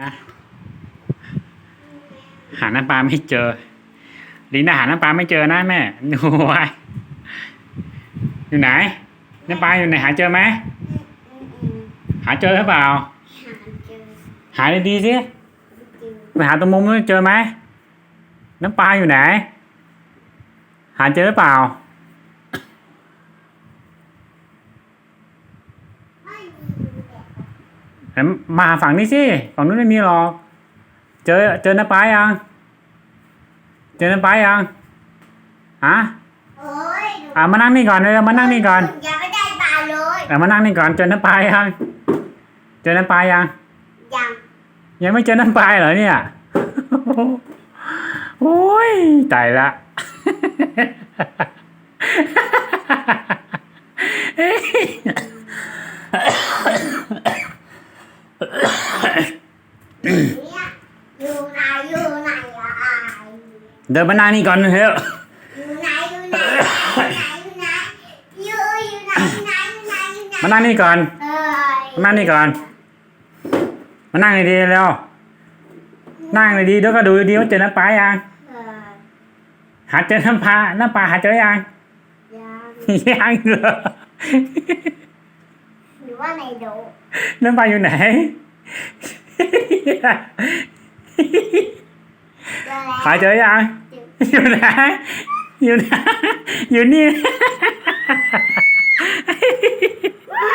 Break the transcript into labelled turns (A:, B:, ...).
A: นะหาน้ำปลาไม่เจอลินดาหาน้ำปลาไม่เจอนะแม่ดูไว้อยู่ไหนน้ำปลาอยู่ไหนหาเจอไหมหาเจอหรือเปล่าหาดีๆสิไปหาตรงมุมนู้นเจอไหมน้ำปลาอยู่ไหนหาเจอหรือเปล่ามาฝั่งนี้สิฝั่งนู้นไม่มีหรอกเจอน้ำปลายังเจอน้ำปลายังฮะมานั่งนี่ก่อนเลยมานั่งนี่ก่อน
B: ยังไม่ได้ปลาเลย
A: มานั่งนี่ก่อนเจอน้ำปลายังเจอน้ำปลายังยังไม่เจอน้ำปลาเหรอเนี่ยโอ้ยตายละ
B: อยู่ไหน
A: เดินมานั่งนี่ก่อนเถอะ
B: อยู่ไหน
A: มานั่งนี่ก่อนมานั่งนี่ก่อนมานั่งดีๆแล้วนั่งดีๆแล้วก็ดูดีว่าเจอน้ำปลายังหาเจอน้ำปลาหาเจอยังยังเหรอ
B: หรือว่าในโด
A: น้ำปลาอยู่ไหนหาเจอยังอยู่ไหนอยู่นี่